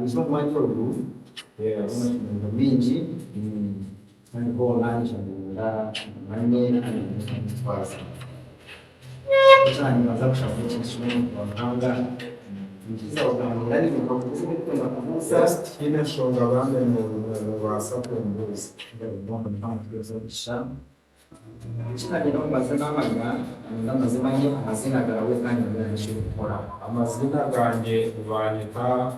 Nisema mwanzo yes mingi ngo nani shabunda manye twasa cyane baza gushaka ikintu kwanga ngiza ndani ko kuvuga kuvuza ine shonga bande mu basa kumbuza ngo mpamvu twese bishama cyane no bazana amaga ndamazima nye amazina garawe kandi ndashye gukora amazina ganje ubanyita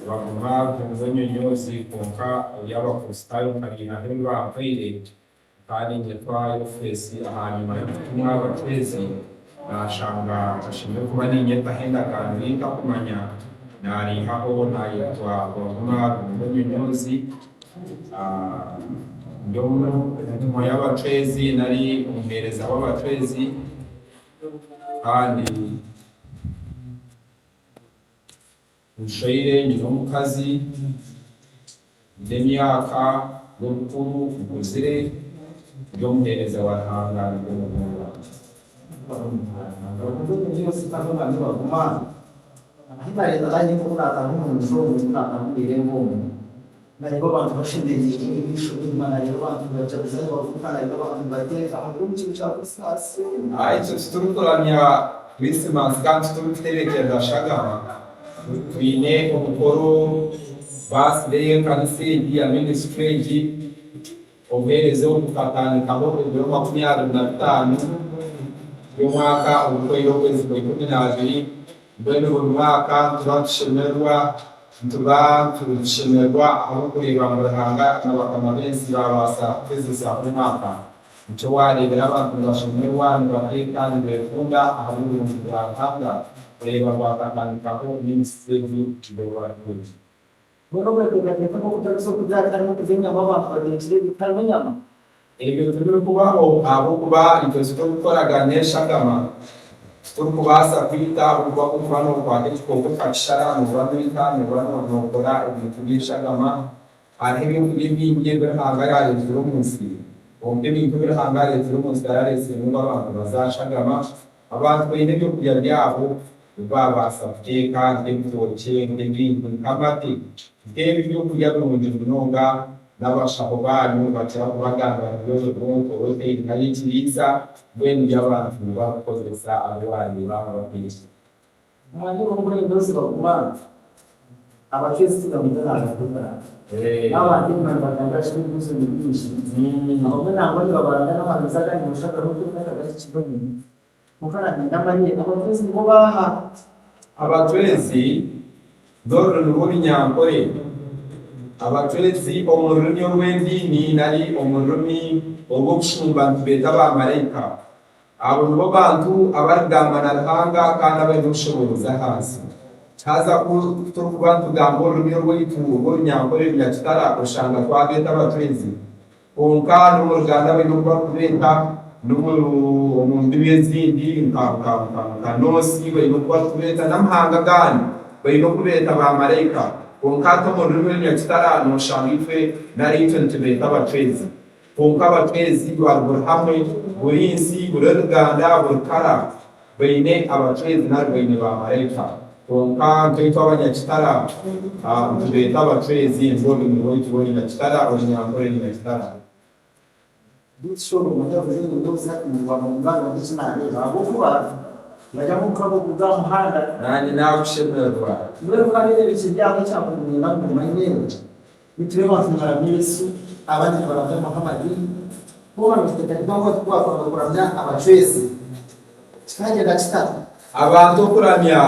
baguma kunzanyo nyozi konka y'abakustayo karina hemba apaire kandi nyetwayo fesi ahanyuma y'ubutumwa abatezi nashanga ashimye kuba ninyeta henda kandi kumanya nari haho nayitwa baguma kunzanyo nyozi ndomo y'abatezi nari umuhereza w'abatezi kandi Ushaire ni umukazi ndemyaka y'ubukuru ubuzire byo muhereza wahangana n'umwana abakundo byose cyangwa abantu baguma ahimare dalanye ko natanga umuntu zo natanga irembo naribo bantu bashindeye ibisho n'Imana y'abantu bacaza bavukana y'abantu bateka aho cy'icyo sase icyo turukoranya Christmas kandi turuterekeza shagama twine umukoro birthday kanisidi ya ministry obereze ukatana kabo byo 25 y'umwaka ubukoyo kwezi kwa 12 mbere mu mwaka turashemerwa aho kureba mu Ruhanga n'abakama benshi babasa kwezeza umwaka icyo warebera abantu bashemerwa n'abatekanye bekunda aho mu Ruhanga kureba bakandika ko ministry y'ibyo Bueno, que tengo que hacer kubyara karimo kuzenya abantu bagenzi bitarimo nyama. Ibyo turi kubaho abo kuba ibyo zito gukoraganisha kama. Turi kubasa kwita uba kumvano kwa ko kakishara mu bantu bitanye bantu bakora ibintu bishagama. Ari ibintu bibingiye behanga yari zero munsi. Ombe bintu behanga yari zero munsi yari zero abantu bazashagama. Abantu bine byo kujya byabo babasa kuteka n'ibitoke n'ibintu nk'amati. Tebi byo kujya mu ndunga n'abashabo banyu batya kubaganga ibibazo by'uko wote ikayikiriza bwenu y'abantu bakozesa abandi bababisha mwanje ko muri ndose baguma abakezi tugamutana n'abandi n'abaganga cy'ubuze n'ibinshi abo ntabwo ni babanda n'abantu zaga ni mushaka no kwita gakibonye mukana ndamanye abakezi ngo baha abatwezi dore n'uburi nyankore abatwezi omurunyo rw'endini nari omurumi obwo kushumba beta ba marayika abo bo bantu abardamana Ruhanga kandi abadushoboza hasi haza ku bantu gambo rumyo rw'itu ngo nyankore byakitara kushanga kwa beta abatwezi onka no murganda b'indwa kubeta n'umuntu w'ezindi nka nosi b'indwa kubeta namhanga gani bayino kubeta ba marayika onka to murumwe nyakitara no shangife nari tubeta abatwezi onka abatwezi barhamwe burinsi buruganda burkara bayine abatwezi narwene ba marayika onka kaito abanyakitara tubeta abatwezi ngoni ngoni nyakitara onyankore nyakitara bityo umudavuze n'udoza mu ngano n'izina abo kuba Bajya mukabo kuga muhanda nani nawe ushemerwa muri kandi n'ibijyanye cyangwa n'imana mu manyene bitwe basumara Yesu abandi baravuga Muhammad bo bafite kandi twakora kuramya abacwezi cyanje gakita abantu kuramya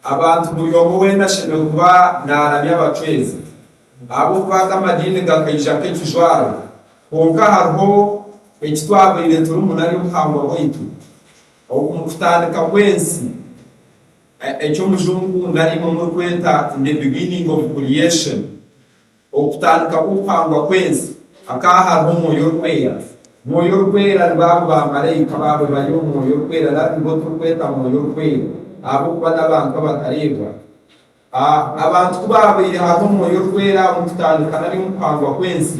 abantu muyobo we nashemerwa naramya abacwezi abo kwaga amadini gakayija k'ikijwaro konka harho ekitwabire turi umunari uhambo witu okutandika kwensi ekyo muzungu ndarimo muri kweta in the beginning of creation okutandika kupangwa kwensi akaha moyo kwera babo ba marayika babo bayo moyo kwera nabo tukweta moyo kwera abo bana bantu bataribwa abantu babiri haho moyo kwera okutandika nari mupangwa kwensi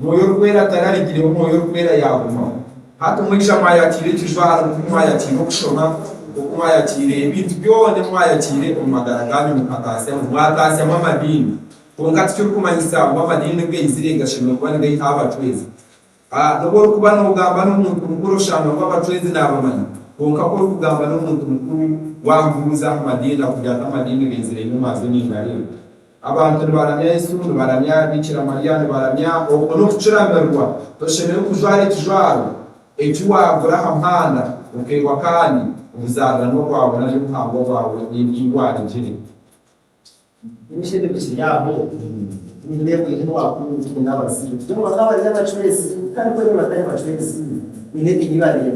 moyo kwera tararigire moyo kwera yaguma hata mwisha mayatire kijwara muma yatino kushoma mwayakire ibintu byone mwayakire umagaraganyu mukatase amadini kunkati cyo kumanyisa amadini nge izirenga shimwe kwa nge abacwezi no kuba no kugamba n'umuntu mukuru shano kw'abacwezi n'abamanyi konka ko kugamba n'umuntu mukuru wambuza amadini kujya amadini nge izirenga maze n'ingari abantu baramya Yesu baramya Bikira Mariya baramya no kucuramerwa toshemere kujware tujwaro ekiwa Abraham hana ukegwa kandi uzaga no kwabona ari muhango wawe n'indwara njiri n'ishede bishyaho n'indego y'intwako n'abasiri byo bakaba ari abacwezi kandi ko batari abacwezi intege nyibariye